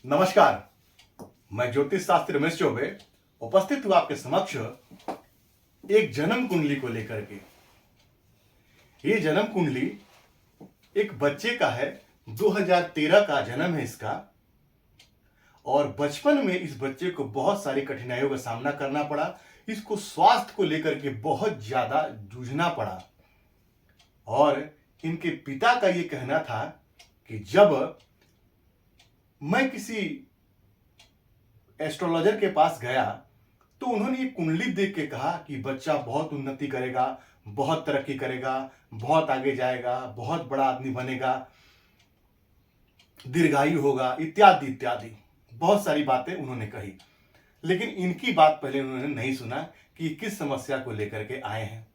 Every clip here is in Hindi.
नमस्कार। मैं ज्योतिष शास्त्री रमेश चौबे उपस्थित हूं आपके समक्ष एक जन्म कुंडली को लेकर के। ये जन्म कुंडली एक बच्चे का है, 2013 का जन्म है इसका। और बचपन में इस बच्चे को बहुत सारी कठिनाइयों का सामना करना पड़ा। इसको स्वास्थ्य को लेकर के बहुत ज्यादा जूझना पड़ा। और इनके पिता का ये कहना था कि जब मैं किसी एस्ट्रोलॉजर के पास गया तो उन्होंने ये कुंडली देख के कहा कि बच्चा बहुत उन्नति करेगा, बहुत तरक्की करेगा, बहुत आगे जाएगा, बहुत बड़ा आदमी बनेगा, दीर्घायु होगा, इत्यादि इत्यादि बहुत सारी बातें उन्होंने कही। लेकिन इनकी बात पहले उन्होंने नहीं सुना कि किस समस्या को लेकर के आए हैं।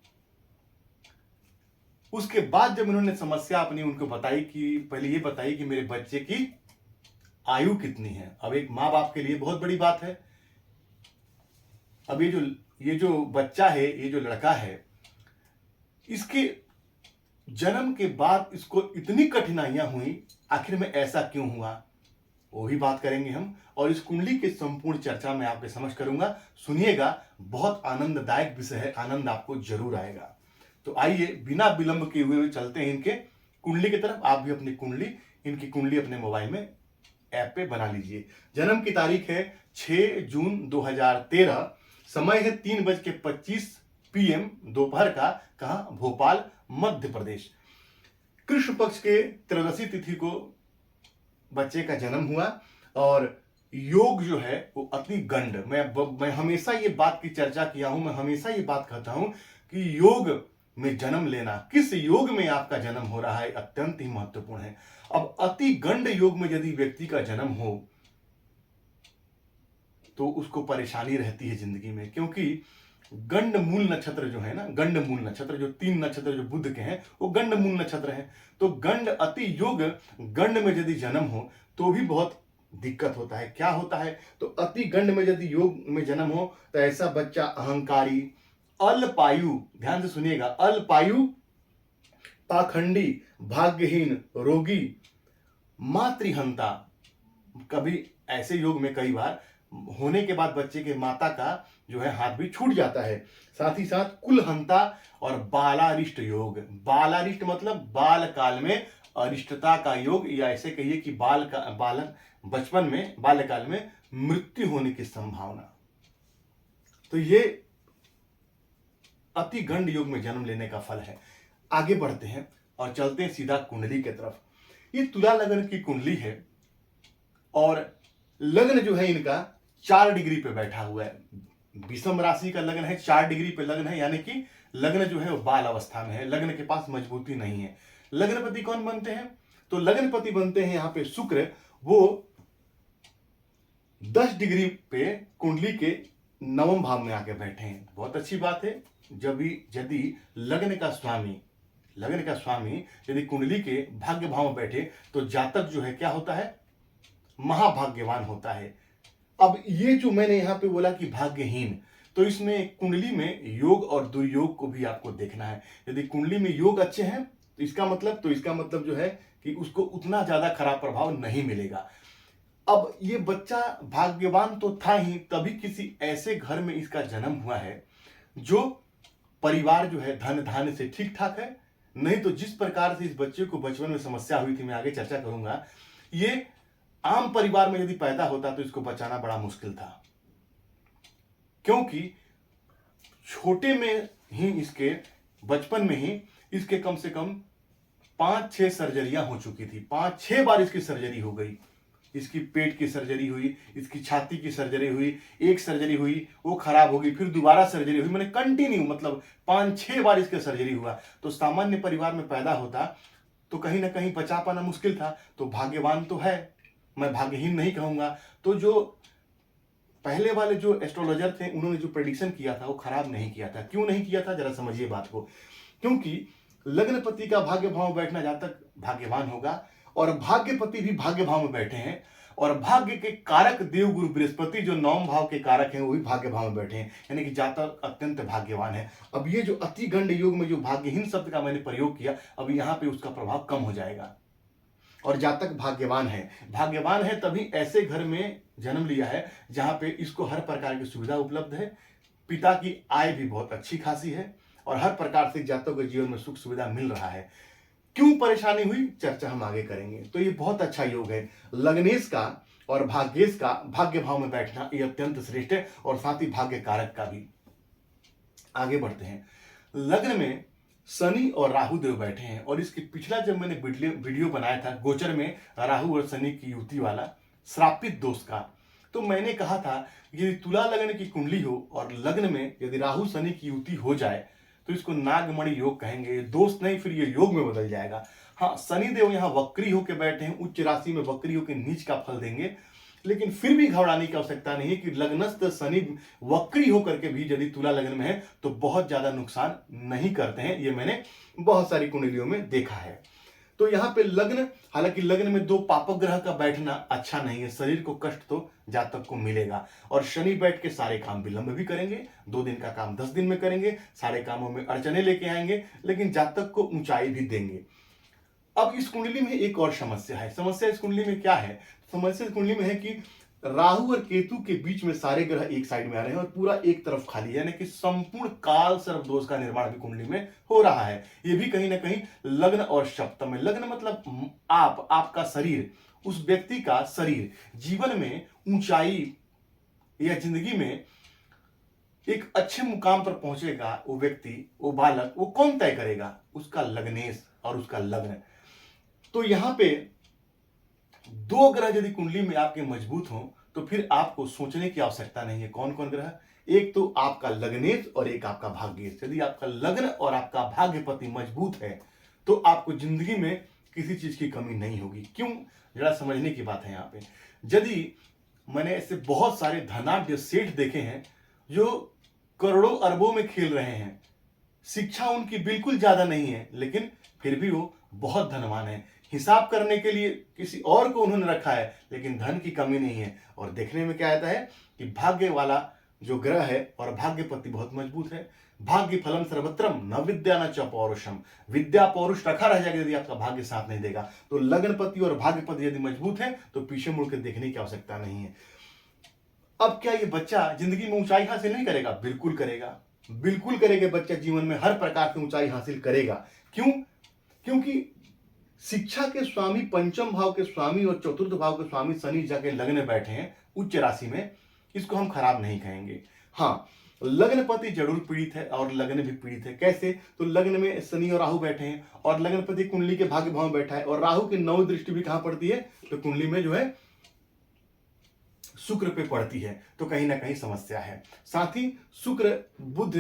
उसके बाद जब उन्होंने समस्या अपनी उनको बताई कि पहले ये बताई कि मेरे बच्चे की आयु कितनी है। अब एक माँ बाप के लिए बहुत बड़ी बात है। अब ये जो बच्चा है, ये जो लड़का है, इसके जन्म के बाद इसको इतनी कठिनाइयां हुई, आखिर में ऐसा क्यों हुआ, वो भी बात करेंगे हम। और इस कुंडली की संपूर्ण चर्चा में आपके समझ करूंगा। सुनिएगा, बहुत आनंददायक विषय है, आनंद आपको जरूर आएगा। तो आइए बिना विलंब किए हुए चलते हैं इनके कुंडली की तरफ। आप भी अपनी इनकी कुंडली अपने मोबाइल में ऐप पे बना लीजिए। जन्म की तारीख है 6 जून 2013। समय है 3:25 PM दोपहर का। कहां? भोपाल, मध्य प्रदेश। कृष्ण पक्ष के त्रयोदशी तिथि को बच्चे का जन्म हुआ। और योग जो है वो अति गंड। मैं हमेशा ये बात की चर्चा किया हूं, मैं हमेशा ये बात कहता हूं कि योग में जन्म लेना, किस योग में आपका जन्म हो रहा है, अत्यंत ही महत्वपूर्ण है। अब अति गंड योग में यदि व्यक्ति का जन्म हो तो उसको परेशानी रहती है जिंदगी में, क्योंकि गंड मूल नक्षत्र जो है ना, गंड मूल नक्षत्र जो 3 नक्षत्र जो बुध के हैं वो गंड मूल नक्षत्र है। तो गंड अति योग गंड में यदि जन्म हो तो भी बहुत दिक्कत होता है। क्या होता है? तो अति गंड में यदि योग में जन्म हो तो ऐसा बच्चा अहंकारी, अल्पायु, ध्यान से सुनिएगा, अल्पायु, पाखंडी, भाग्यहीन, रोगी, मातृहंता। कभी ऐसे योग में कई बार होने के बाद बच्चे के माता का जो है हाथ भी छूट जाता है। साथ ही साथ कुलहंता और बालारिष्ट योग। बालारिष्ट मतलब बाल काल में अरिष्टता का योग, या ऐसे कहिए कि बचपन में बाल्यकाल में मृत्यु होने की संभावना। तो ये अति गंड योग में जन्म लेने का फल है। आगे बढ़ते हैं और चलते हैं सीधा कुंडली की तरफ। ये तुला लग्न की कुंडली है और लग्न जो है इनका 4 डिग्री पे बैठा हुआ है। विषम राशि का लग्न है, 4 डिग्री पे लग्न है, यानी कि लग्न जो है वो बाल अवस्था में है, लग्न के पास मजबूती नहीं है। लग्नपति कौन बनते हैं? तो लग्नपति बनते हैं यहाँ पे शुक्र। वो 10 डिग्री पे कुंडली के 9वें भाव में आके बैठे हैं। बहुत अच्छी बात है। यदि लग्न का स्वामी यदि कुंडली के भाग्य भाव में बैठे तो जातक जो है क्या होता है? महाभाग्यवान होता है। अब ये जो मैंने यहां पे बोला कि भाग्यहीन, तो इसमें कुंडली में योग और दुर्योग को भी आपको देखना है। यदि कुंडली में योग अच्छे हैं तो इसका मतलब जो है कि उसको उतना ज्यादा खराब प्रभाव नहीं मिलेगा। अब ये बच्चा भाग्यवान तो था ही, तभी किसी ऐसे घर में इसका जन्म हुआ है जो परिवार जो है धन धान्य से ठीक ठाक है। नहीं तो जिस प्रकार से इस बच्चे को बचपन में समस्या हुई थी, मैं आगे चर्चा करूंगा, ये आम परिवार में यदि पैदा होता तो इसको बचाना बड़ा मुश्किल था, क्योंकि छोटे में ही इसके बचपन में ही इसके कम से कम 5-6 सर्जरियां हो चुकी थी। 5-6 बार इसकी सर्जरी हो गई। इसकी पेट की सर्जरी हुई, इसकी छाती की सर्जरी हुई, एक सर्जरी हुई वो खराब हो गई, फिर दोबारा सर्जरी हुई, मैंने कंटिन्यू मतलब 5-6 बार इसका सर्जरी हुआ। तो सामान्य परिवार में पैदा होता तो कहीं ना कहीं बचा पाना मुश्किल था। तो भाग्यवान तो है, मैं भाग्यहीन नहीं कहूंगा। तो जो पहले वाले जो एस्ट्रोलॉजर थे उन्होंने जो प्रेडिक्शन किया था वो खराब नहीं किया था। क्यों नहीं किया था, जरा समझिए बात को। क्योंकि लग्नपति का भाग्य भाव में बैठना जातक भाग्यवान होगा, और भाग्यपति भी भाग्य भाव में बैठे हैं, और भाग्य के कारक देव गुरु बृहस्पति जो 9वें भाव के कारक हैं वो भी भाग्य भाव में बैठे हैं, यानी कि जातक अत्यंत भाग्यवान है। अब ये जो अति गंड योग में जो भाग्यहीन शब्द का मैंने प्रयोग किया, अब यहाँ पे उसका प्रभाव कम हो जाएगा। और जातक भाग्यवान है तभी ऐसे घर में जन्म लिया है जहां पे इसको हर प्रकार की सुविधा उपलब्ध है, पिता की आय भी बहुत अच्छी खासी है और हर प्रकार से जातकों के जीवन में सुख सुविधा मिल रहा है। क्यों परेशानी हुई, चर्चा हम आगे करेंगे। तो ये बहुत अच्छा योग है। लग्नेश का और भाग्येश का भाग्य भाव में बैठना ये अत्यंत श्रेष्ठ है और साथ ही भाग्य कारक का भी। आगे बढ़ते हैं। लग्न में शनि और राहु देव बैठे हैं और इसके पिछला जब मैंने वीडियो बनाया था गोचर में राहु और शनि की युति वाला श्रापित दोष का, तो मैंने कहा था यदि तुला लग्न की कुंडली हो और लग्न में यदि राहु शनि की युति हो जाए तो इसको नागमणि योग कहेंगे। दोष नहीं, फिर ये योग में बदल जाएगा। हाँ, शनि देव यहाँ वक्री होकर बैठे हैं, उच्च राशि में वक्री होकर नीच का फल देंगे, लेकिन फिर भी घबराने की आवश्यकता नहीं है कि लग्नस्थ शनि वक्री होकर के भी यदि तुला लग्न में है तो बहुत ज्यादा नुकसान नहीं करते हैं। ये मैंने बहुत सारी कुंडलियों में देखा है। तो यहाँ पे लग्न, हालांकि लग्न में दो पापक ग्रह का बैठना अच्छा नहीं है, शरीर को कष्ट तो जातक को मिलेगा। और शनि बैठ के सारे काम विलंब भी करेंगे, 2 दिन का काम 10 दिन में करेंगे, सारे कामों में अड़चने लेके आएंगे, लेकिन जातक को ऊंचाई भी देंगे। अब इस कुंडली में एक और समस्या है। समस्या इस कुंडली में क्या है? समस्या इस कुंडली में है कि राहु और केतु के बीच में सारे ग्रह एक साइड में आ रहे हैं और पूरा एक तरफ खाली है, यानी कि संपूर्ण काल सर्प दोष का निर्माण भी कुंडली में हो रहा है। ये भी कहीं ना कहीं लग्न और सप्तम है। लग्न मतलब आपका शरीर, उस व्यक्ति का शरीर जीवन में ऊंचाई या जिंदगी में एक अच्छे मुकाम पर पहुंचेगा वो व्यक्ति, वो बालक, वो कौन तय करेगा? उसका लग्नेश और उसका लग्न। तो यहां पे 2 ग्रह यदि कुंडली में आपके मजबूत हो तो फिर आपको सोचने की आवश्यकता नहीं है। कौन कौन ग्रह? एक तो आपका लग्नेश और एक आपका भाग्येश। यदि आपका लग्न और आपका भाग्यपति मजबूत है तो आपको जिंदगी में किसी चीज की कमी नहीं होगी। क्यों? जरा समझने की बात है यहाँ पे। यदि मैंने ऐसे बहुत सारे धनाढ्य सेठ देखे हैं जो करोड़ों अरबों में खेल रहे हैं, शिक्षा उनकी बिल्कुल ज्यादा नहीं है, लेकिन फिर भी वो बहुत धनवान है। हिसाब करने के लिए किसी और को उन्होंने रखा है, लेकिन धन की कमी नहीं है। और देखने में क्या आता है कि भाग्य वाला जो ग्रह है और भाग्यपति बहुत मजबूत है। भाग्य फलम सर्वत्रम न विद्या न च पौरुषम। विद्या पौरुष रखा रह जाएगा यदि आपका भाग्य साथ नहीं देगा। तो लग्नपति और भाग्यपति यदि मजबूत है तो पीछे मुड़ के देखने की आवश्यकता नहीं है। अब क्या ये बच्चा जिंदगी में ऊंचाई हासिल नहीं करेगा? बिल्कुल करेगा, बिल्कुल करेगा। बच्चा जीवन में हर प्रकार की ऊंचाई हासिल करेगा। क्यों? क्योंकि शिक्षा के स्वामी, पंचम भाव के स्वामी और चतुर्थ भाव के स्वामी शनि जाके लग्न में बैठे हैं उच्च राशि में, इसको हम खराब नहीं कहेंगे। हाँ, लग्नपति जरूर पीड़ित है और लग्न भी पीड़ित है। कैसे? तो लग्न में शनि और राहु बैठे हैं और लग्नपति कुंडली के भाग्य भाव में बैठा है और राहु की 9वीं दृष्टि भी कहां पड़ती है? तो कुंडली में जो है शुक्र पे पड़ती है, तो कहीं ना कहीं समस्या है। साथ ही शुक्र बुध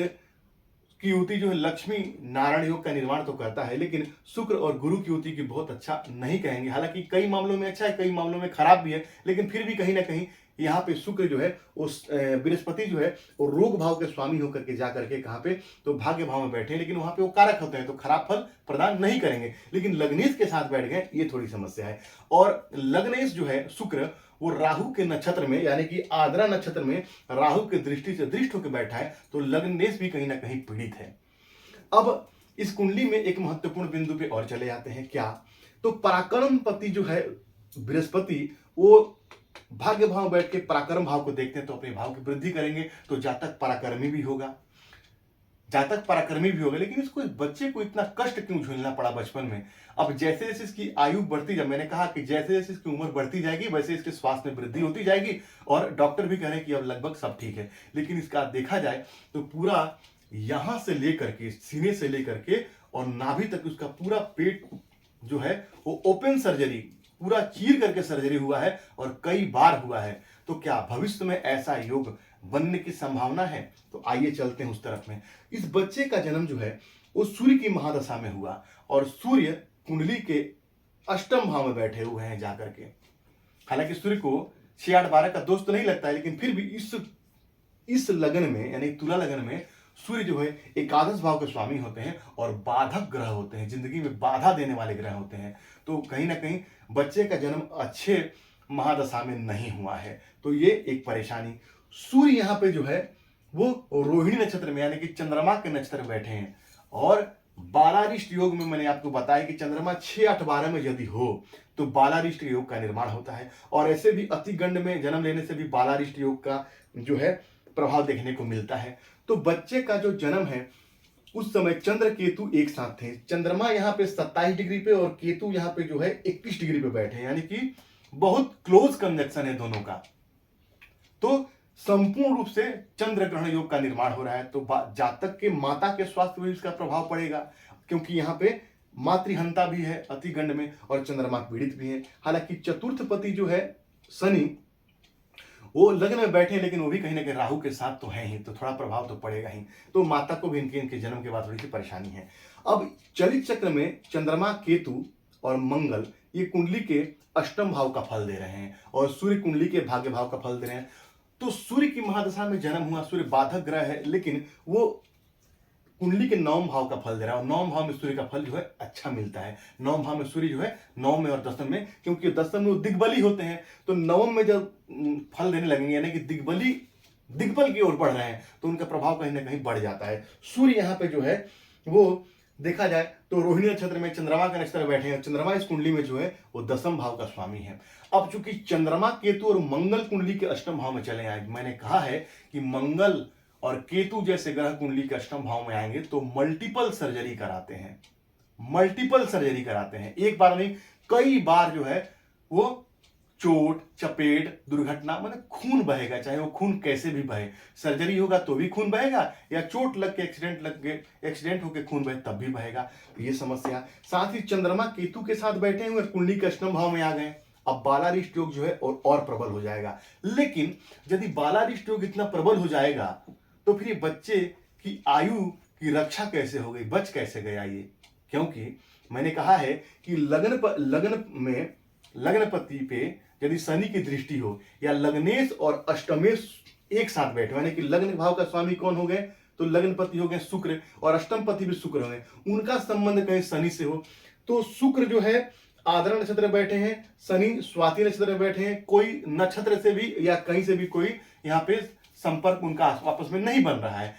की युति जो है लक्ष्मी नारायण योग का निर्माण तो करता है, लेकिन शुक्र और गुरु की युति की बहुत अच्छा नहीं कहेंगे। हालांकि कई मामलों में अच्छा है, कई मामलों में खराब भी है, लेकिन फिर भी कहीं ना कहीं यहाँ पे शुक्र जो है उस बृहस्पति जो है वो रोग भाव के स्वामी होकर के जा करके कहाँ पे? तो भाग्य भाव में बैठे हैं, लेकिन वहां पे वो कारक होते हैं तो खराब फल प्रदान नहीं करेंगे। लेकिन लग्नेश के साथ बैठ गए, ये थोड़ी समस्या है। और लग्नेश जो है शुक्र, वो राहु के नक्षत्र में यानी कि आद्रा नक्षत्र में राहु के दृष्टि से दृष्ट होकर बैठा है, तो लग्नेश भी कहीं ना कहीं पीड़ित है। अब इस कुंडली में एक महत्वपूर्ण बिंदु पे और चले जाते हैं। क्या? तो पराक्रम पति जो है बृहस्पति, वो भाग्य भाव बैठ के पराक्रम भाव को देखते हैं तो अपने भाव की वृद्धि करेंगे, तो जातक पराक्रमी भी होगा, जातक पराक्रमी भी होगा। लेकिन इसको बच्चे को इतना कष्ट क्यों झेलना पड़ा बचपन में? अब जैसे जैसे इसकी आयु बढ़ती जाए, मैंने कहा कि जैसे जैसे इसकी उम्र बढ़ती जाएगी वैसे इसके स्वास्थ्य में वृद्धि होती जाएगी और डॉक्टर भी कह रहे हैं कि अब लगभग सब ठीक है। लेकिन इसका देखा जाए तो पूरा यहां से लेकर के, सीने से लेकर के और नाभि तक उसका पूरा पेट जो है वो ओपन सर्जरी, पूरा चीर करके सर्जरी हुआ है और कई बार हुआ है। तो क्या भविष्य में ऐसा योग बनने की संभावना है? तो आइए चलते हैं उस तरफ में। इस बच्चे का जन्म जो है वो सूर्य की महादशा में हुआ और सूर्य कुंडली के अष्टम भाव में बैठे हुए हैं जाकर के। हालांकि सूर्य को 6 8 12 का दोष तो नहीं लगता है, लेकिन फिर भी इस लगन में यानी तुला लगन में सूर्य जो है एकादश भाव के स्वामी होते हैं और बाधक ग्रह होते हैं, जिंदगी में बाधा देने वाले ग्रह होते हैं। तो कहीं ना कहीं बच्चे का जन्म अच्छे महादशा में नहीं हुआ है, तो ये एक परेशानी। सूर्य यहाँ पे जो है वो रोहिणी नक्षत्र में यानी कि चंद्रमा के नक्षत्र में बैठे हैं और बालारिष्ट योग में मैंने आपको बताया कि चंद्रमा 6, 8, 12 में यदि हो तो बालारिष्ट योग का निर्माण होता है। और ऐसे भी अतिगंड में जन्म लेने से भी बालारिष्ट योग का जो है प्रभाव देखने को मिलता है। तो बच्चे का जो जन्म है उस समय चंद्र केतु एक साथ थे। चंद्रमा यहाँ पे 27 डिग्री पे और केतु यहाँ पे जो है 21 डिग्री पे बैठे हैं, यानी कि बहुत क्लोज कंजक्शन है दोनों का। तो संपूर्ण रूप से चंद्र ग्रहण योग का निर्माण हो रहा है। तो जातक के माता के स्वास्थ्य में इसका प्रभाव पड़ेगा, क्योंकि यहाँ पे मातृहंता भी है अतिगंड में और चंद्रमा पीड़ित भी है। हालांकि चतुर्थ पति जो है शनि, वो लग्न में बैठे, लेकिन वो भी कहीं ना कहीं राहु के साथ तो है ही, तो थोड़ा प्रभाव तो पड़ेगा ही। तो माता को भी इनके जन्म के बाद थोड़ी सी परेशानी है। अब चलित चक्र में चंद्रमा, केतु और मंगल ये कुंडली के अष्टम भाव का फल दे रहे हैं और सूर्य कुंडली के भाग्य भाव का फल दे रहे हैं। तो सूर्य की महादशा में जन्म हुआ, सूर्य बाधक ग्रह है, लेकिन वो कुंडली के 9वें भाव का फल दे रहा है और 9वें भाव में सूर्य का फल जो है अच्छा मिलता है। 9वें भाव में सूर्य जो है 9 में और 10 में, क्योंकि 10 में वो दिग्बली होते हैं, तो 9 में जब फल देने लगेंगे, यानी कि दिग्बल की ओर बढ़ रहे हैं, तो उनका प्रभाव कहीं ना कहीं बढ़ जाता है। सूर्य यहाँ पे जो है वो देखा जाए तो रोहिणी नक्षत्र में चंद्रमा का नक्षत्र बैठे हैं। चंद्रमा इस कुंडली में जो है वो 10वें भाव का स्वामी है। अब चूंकि चंद्रमा, केतु और मंगल कुंडली के अष्टम भाव में चले आए, मैंने कहा है कि मंगल और केतु जैसे ग्रह कुंडली के अष्टम भाव में आएंगे तो मल्टीपल सर्जरी कराते हैं, एक बार नहीं कई बार जो है वो चोट, चपेट, दुर्घटना, मतलब खून बहेगा, चाहे वो खून कैसे भी बहे। सर्जरी होगा तो भी खून बहेगा, या चोट लग के एक्सीडेंट होकर खून बहे तब भी बहेगा। ये समस्या। साथ ही चंद्रमा केतु के साथ बैठे हुए कुंडली के अष्टम भाव में आ गए। अब बालारिष्ट योग जो है और प्रबल हो जाएगा। लेकिन यदि बालारिष्ट योग इतना प्रबल हो जाएगा तो फिर ये बच्चे की आयु की रक्षा कैसे हो गई, बच कैसे गया ये? क्योंकि मैंने कहा है कि लग्नपति पे यदि शनि की दृष्टि हो या लग्नेश और अष्टमेश एक साथ बैठे, यानी कि लग्न भाव का स्वामी कौन हो गए, तो लग्नपति हो गए शुक्र और अष्टमपति भी शुक्र हो गए, उनका संबंध कहीं शनि से हो, तो शुक्र जो है आद्रा नक्षत्र में बैठे हैं, शनि स्वाति नक्षत्र में बैठे हैं, कोई नक्षत्र से भी या कहीं से भी कोई यहाँ पे संपर्क उनका आपस में नहीं बन रहा है।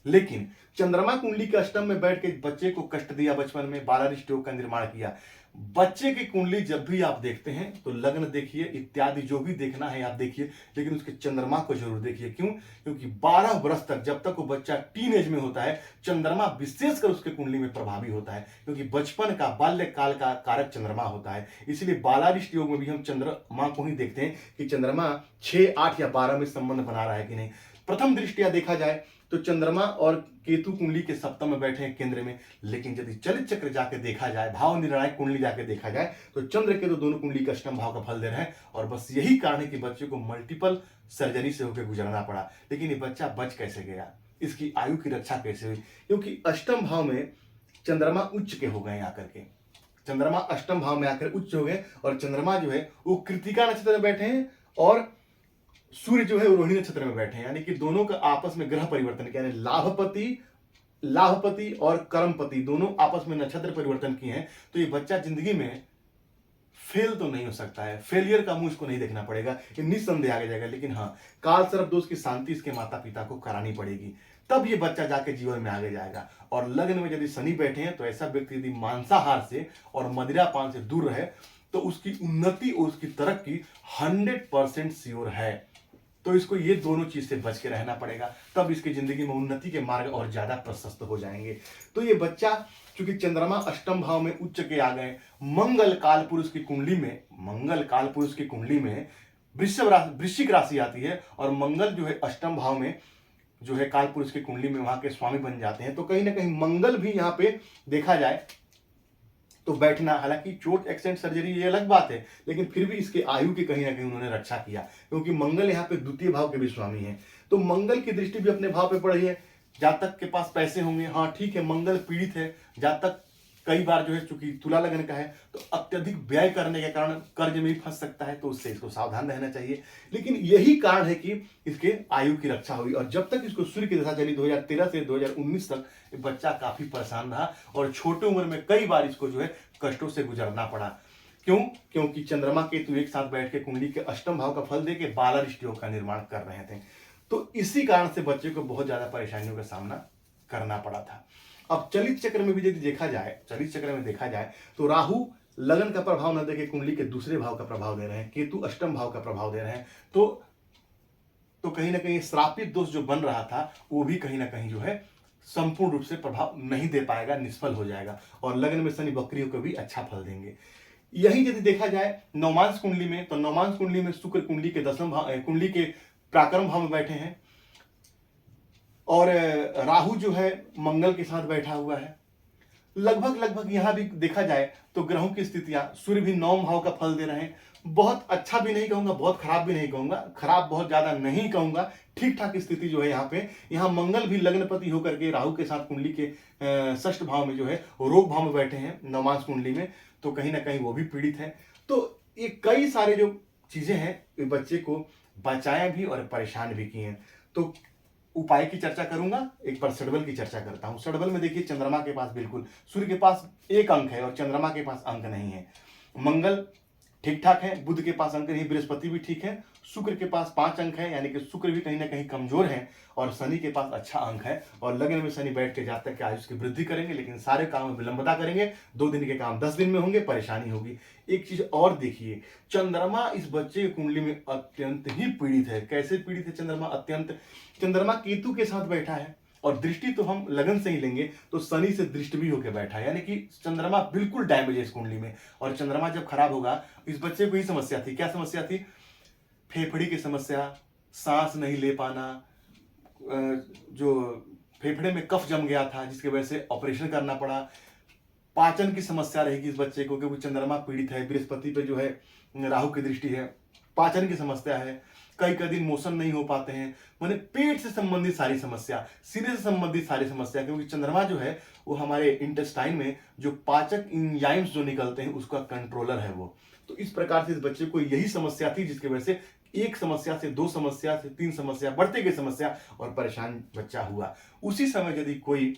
लेकिन चंद्रमा कुंडली के अष्टम में बैठ के बच्चे को कष्ट दिया, बचपन में बालारिष्ट योग का निर्माण किया। बच्चे की कुंडली जब भी आप देखते हैं तो लग्न देखिए, इत्यादि जो भी देखना है आप देखिए, लेकिन उसके चंद्रमा को जरूर देखिए। क्यों? क्योंकि 12 वर्ष तक जब तक वो बच्चा टीन एज में होता है, चंद्रमा विशेषकर उसके कुंडली में प्रभावी होता है, क्योंकि बचपन का, बाल्यकाल का कारक चंद्रमा होता है। इसलिए बालारिष्ट योग में भी हम चंद्रमा को ही देखते हैं कि चंद्रमा 6, 8 या 12 में संबंध बना रहा है कि नहीं। प्रथम दृष्टिया देखा जाए तो चंद्रमा और केतु कुंडली के सप्तम में बैठे हैं केंद्र में, लेकिन यदि चलित चक्र जाके देखा जाए, भाव निर्णायक कुंडली जाके देखा जाए, तो चंद्र केतु दोनों कुंडली का अष्टम भाव का फल दे रहे हैं। और बस यही कारण है कि बच्चे को मल्टीपल सर्जरी से होकर गुजरना पड़ा। लेकिन ये बच्चा बच कैसे गया, इसकी आयु की रक्षा कैसे हुई? क्योंकि अष्टम भाव में चंद्रमा उच्च के हो गए आकर के, चंद्रमा अष्टम भाव में आकर उच्च हो गए, और चंद्रमा जो है वो कृतिका नक्षत्र में बैठे हैं और सूर्य जो है वो रोहिणी नक्षत्र में बैठे हैं, यानी कि दोनों का आपस में ग्रह परिवर्तन किया, यानी लाभपति और कर्मपति दोनों आपस में नक्षत्र परिवर्तन किए हैं। तो ये बच्चा जिंदगी में फेल तो नहीं हो सकता है, फेलियर का मुंह इसको नहीं देखना पड़ेगा, ये निस्संदेह आगे जाएगा। लेकिन हाँ, काल सर्प दोष की शांति इसके माता पिता को करानी पड़ेगी, तब ये बच्चा जाके जीवन में आगे जाएगा। और लग्न में यदि शनि बैठे हैं तो ऐसा व्यक्ति यदि मांसाहार से और मदिरापान से दूर रहे तो उसकी उन्नति और उसकी तरक्की 100% श्योर है। तो इसको ये दोनों चीज से बच के रहना पड़ेगा, तब इसकी जिंदगी में उन्नति के मार्ग और ज्यादा प्रशस्त हो जाएंगे। तो ये बच्चा चूंकि चंद्रमा अष्टम भाव में उच्च के आ गए, मंगल कालपुरुष की कुंडली में वृश्चिक राशि आती है, और मंगल जो है अष्टम भाव में जो है कालपुरुष की कुंडली में वहां के स्वामी बन जाते हैं। तो कहीं ना कहीं मंगल भी यहाँ पे देखा जाए तो बैठना, हालांकि चोट, एक्सीडेंट, सर्जरी ये अलग बात है, लेकिन फिर भी इसके आयु की कहीं ना कहीं उन्होंने रक्षा किया, क्योंकि मंगल यहाँ पे द्वितीय भाव के भी स्वामी हैं। तो मंगल की दृष्टि भी अपने भाव पे पड़ी है। जातक के पास पैसे होंगे, हाँ ठीक है, मंगल पीड़ित है, जातक कई बार जो है चूंकि तुला लगन का है तो अत्यधिक व्यय करने के कारण कर्ज में भी फंस सकता है, तो उससे इसको सावधान रहना चाहिए। लेकिन यही कारण है कि इसके आयु की रक्षा हुई, और जब तक इसको सूर्य की दशा चली 2013 से 2019 तक बच्चा काफी परेशान रहा, और छोटे उम्र में कई बार इसको जो है कष्टों से गुजरना पड़ा। क्यों? क्योंकि चंद्रमा केतु एक साथ बैठ के कुंडली के अष्टम भाव का फल दे के बालारिष्ट योग का निर्माण कर रहे थे। तो इसी कारण से बच्चे को बहुत ज्यादा परेशानियों का सामना करना पड़ा था। अब चलित चक्र में भी यदि देखा जाए, चलित चक्र में देखा जाए तो राहु लगन का प्रभाव न देके कुंडली के दूसरे भाव का प्रभाव दे रहे हैं, केतु अष्टम भाव का प्रभाव दे रहे हैं, तो कहीं ना कहीं श्रापित दोष जो बन रहा था वो भी कहीं ना कहीं जो है संपूर्ण रूप से प्रभाव नहीं दे पाएगा, निष्फल हो जाएगा। और लगन में शनि वक्रियों को भी अच्छा फल देंगे। यही यदि देखा जाए नवमांश कुंडली में, तो नवमांश कुंडली में शुक्र कुंडली के दसम भाव, कुंडली के प्राक्रम भाव में बैठे हैं और राहु जो है मंगल के साथ बैठा हुआ है। लगभग यहां भी देखा जाए तो ग्रहों की स्थितियां, सूर्य भी नवम भाव का फल दे रहे हैं। बहुत अच्छा भी नहीं कहूंगा, बहुत खराब भी नहीं कहूंगा, खराब बहुत ज्यादा नहीं कहूंगा, ठीक ठाक स्थिति जो है यहाँ पे। यहाँ मंगल भी लग्नपति होकर के राहु के साथ कुंडली के षष्ठ भाव में जो है रोग भाव में बैठे हैं नवमांश कुंडली में, तो कहीं ना कहीं वो भी पीड़ित है। तो ये कई सारे जो चीजें हैं ये बच्चे को बचाया भी और परेशान भी किए हैं। तो उपाय की चर्चा करूंगा, एक बार षडबल की चर्चा करता हूं। षडबल में देखिए चंद्रमा के पास बिल्कुल, सूर्य के पास एक अंक है और चंद्रमा के पास अंक नहीं है। मंगल ठीक ठाक है, बुध के पास अंक नहीं, बृहस्पति भी ठीक है, शुक्र के पास 5 अंक है, यानी कि शुक्र भी कहीं ना कहीं कमजोर है, और शनि के पास अच्छा अंक है। और लगन में शनि बैठ के जातक के आयुष की वृद्धि करेंगे, लेकिन सारे काम में विलंबता करेंगे। 2 दिन के काम 10 दिन में होंगे, परेशानी होगी। एक चीज और देखिए, चंद्रमा इस बच्चे की कुंडली में अत्यंत ही पीड़ित है। कैसे पीड़ित है चंद्रमा? अत्यंत। चंद्रमा केतु के साथ बैठा है और दृष्टि तो हम लगन से ही लेंगे, तो शनि से दृष्टि भी होकर बैठा है, यानी कि चंद्रमा बिल्कुल डैमेज है इस कुंडली में। और चंद्रमा जब खराब होगा, इस बच्चे को ही समस्या थी। क्या समस्या थी? फेफड़े की समस्या, सांस नहीं ले पाना, जो फेफड़े में कफ जम गया था जिसकी वजह से ऑपरेशन करना पड़ा। पाचन की समस्या रहेगी इस बच्चे को, क्योंकि चंद्रमा पीड़ित है, बृहस्पति पे जो है राहु की दृष्टि है। पाचन की समस्या है, कई दिन मोशन नहीं हो पाते हैं, माने पेट से संबंधित सारी समस्या, सिरे से संबंधित सारी समस्या, क्योंकि चंद्रमा जो है वो हमारे इंटेस्टाइन में जो पाचक एंजाइम्स जो निकलते हैं उसका कंट्रोलर है वो। तो इस प्रकार से इस बच्चे को यही समस्या थी, जिसकी वजह से एक समस्या से 2 समस्या से 3 समस्या बढ़ते गई समस्या, और परेशान बच्चा हुआ। उसी समय यदि कोई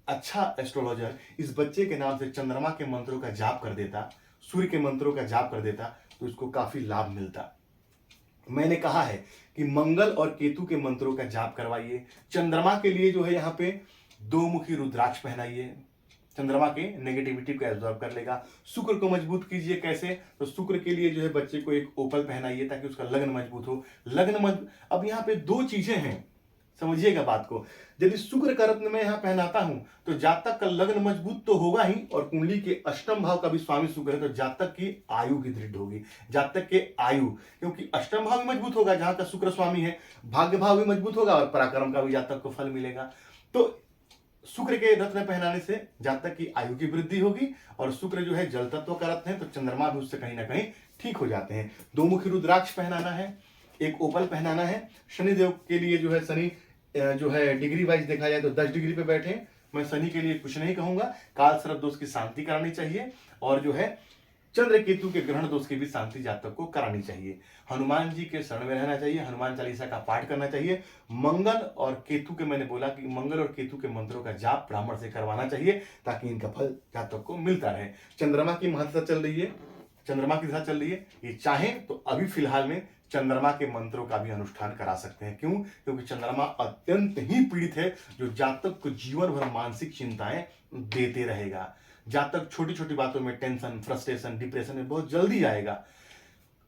अच्छा एस्ट्रोलॉजर इस बच्चे के नाम से चंद्रमा के मंत्रों का जाप कर देता, सूर्य के मंत्रों का जाप कर देता, तो इसको काफी लाभ मिलता। मैंने कहा है कि मंगल और केतु के मंत्रों का जाप करवाइए। चंद्रमा के लिए जो है यहाँ पे 2 मुखी रुद्राक्ष पहनाइए, चंद्रमा के नेगेटिविटी को एब्जॉर्ब कर लेगा। शुक्र को मजबूत कीजिए। कैसे? तो शुक्र के लिए जो है बच्चे को एक ओपल पहनाइए ताकि उसका लगन मजबूत हो। अब यहाँ पे 2 चीजें हैं, समझिएगा बात को। यदि शुक्र का रत्न मैं यहाँ पहनाता हूं तो जातक का लगन मजबूत तो होगा ही, और कुंडली के अष्टम भाव का भी स्वामी शुक्र है, तो जातक की आयु भी दृढ़ होगी। जातक के आयु, क्योंकि अष्टम भाव भी मजबूत होगा जहां का शुक्र स्वामी है, भाग्य भाव भी मजबूत होगा और पराक्रम का भी जातक को फल मिलेगा। तो शुक्र के रत्न पहनाने से जातक की आयु की वृद्धि होगी, और शुक्र जो है जल तत्व का रत्न है, तो चंद्रमा भी उससे कहीं ना कहीं ठीक हो जाते हैं। 2 मुखी रुद्राक्ष पहनाना है, एक ओपल पहनाना है। शनिदेव के लिए जो है शनि जो है डिग्री वाइज देखा जाए तो 10 डिग्री पे बैठे। मैं शनि के लिए कुछ नहीं कहूंगा, काल सर्प दोष की शांति करानी चाहिए, और जो है चंद्र केतु के ग्रहण दोष की भी शांति जातक को करानी चाहिए। हनुमान जी के शरण में रहना चाहिए, हनुमान चालीसा का पाठ करना चाहिए। मंगल और केतु के, मैंने बोला कि मंगल और केतु के मंत्रों का जाप ब्राह्मण से करवाना चाहिए ताकि इनका फल जातक को मिलता रहे। चंद्रमा की महत्ता चल रही है, चंद्रमा की दिशा चल रही है, ये चाहे तो अभी फिलहाल में चंद्रमा के मंत्रों का भी अनुष्ठान करा सकते हैं। क्यों? क्योंकि चंद्रमा अत्यंत ही पीड़ित है, जो जातक को जीवन भर मानसिक चिंताएं देते रहेगा। जातक छोटी छोटी बातों में टेंशन, फ्रस्ट्रेशन, डिप्रेशन में बहुत जल्दी आएगा।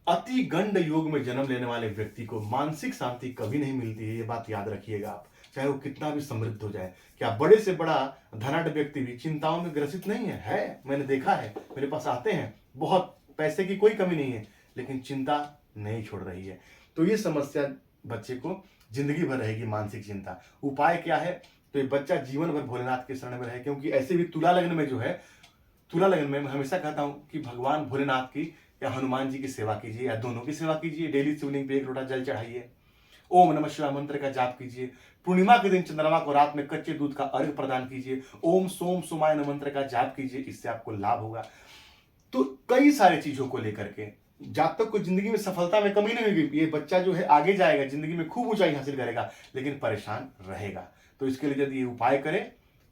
अति गंड योग में जन्म लेने वाले व्यक्ति को मानसिक शांति कभी नहीं मिलती है, ये बात याद रखिएगा आप, चाहे वो कितना भी समृद्ध हो जाए। क्या बड़े से बड़ा धनाढ़ व्यक्ति भी चिंताओं में ग्रसित नहीं है? मैंने देखा है, मेरे पास आते हैं, बहुत पैसे की कोई कमी नहीं है, लेकिन चिंता नहीं छोड़ रही है। तो ये समस्या बच्चे को जिंदगी भर रहेगी, मानसिक चिंता। उपाय क्या है? तो ये बच्चा जीवन भर भोलेनाथ के शरण में रहे, क्योंकि ऐसे भी तुला लग्न में जो है, तुला लग्न में मैं हमेशा कहता हूं कि भगवान भोलेनाथ की या हनुमान जी की सेवा कीजिए, या दोनों की सेवा कीजिए। डेली शिवलिंग पे 1 लोटा जल चढ़ाइए, ओम नमः शिवाय मंत्र का जाप कीजिए। पूर्णिमा के दिन चंद्रमा को रात में कच्चे दूध का अर्घ प्रदान कीजिए। ओम सोम सोमाय नमः मंत्र का जाप कीजिए, इससे आपको लाभ होगा। तो कई सारी चीजों को लेकर के जातक को जिंदगी में सफलता में कमी नहीं होगी। ये बच्चा जो है आगे जाएगा, जिंदगी में खूब ऊंचाई हासिल करेगा, लेकिन परेशान रहेगा। तो इसके लिए यदि ये उपाय करे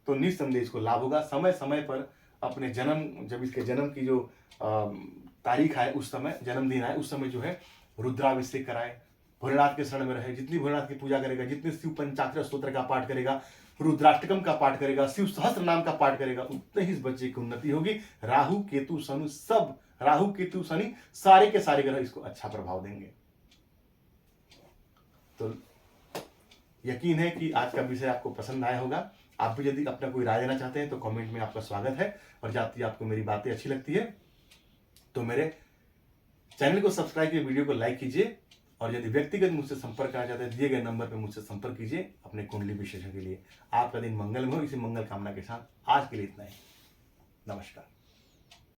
तो निस्संदेह इसको लाभ होगा। समय समय पर अपने जन्म, जब इसके जन्म की जो तारीख आए, उस समय जन्मदिन आए, उस समय जो है रुद्राभिषेक कराए, भोलेनाथ के शरण में रहे, जितनी भोलेनाथ की पूजा करेगा, जितने शिव पंचाक्षर स्तोत्र का पाठ करेगा, रुद्राष्टकम का पाठ करेगा, शिव सहस्त्र नाम का पाठ करेगा, उतने ही इस बच्चे की उन्नति होगी। राहु केतु शनि सब, राहु केतु शनि सारे के सारे ग्रह इसको अच्छा प्रभाव देंगे। तो यकीन है कि आज का विषय आपको पसंद आया होगा। आप भी यदि अपना कोई राय देना चाहते हैं तो कमेंट में आपका स्वागत है। और यदि आपको मेरी बातें अच्छी लगती है तो मेरे चैनल को सब्सक्राइब कीजिए, वीडियो को लाइक कीजिए। और यदि व्यक्तिगत मुझसे संपर्क करना चाहते हैं दिए गए नंबर पर मुझसे संपर्क कीजिए अपने कुंडली विश्लेषण के लिए। आपका दिन मंगलमय हो, इसी मंगल कामना के साथ आज के लिए इतना ही। नमस्कार।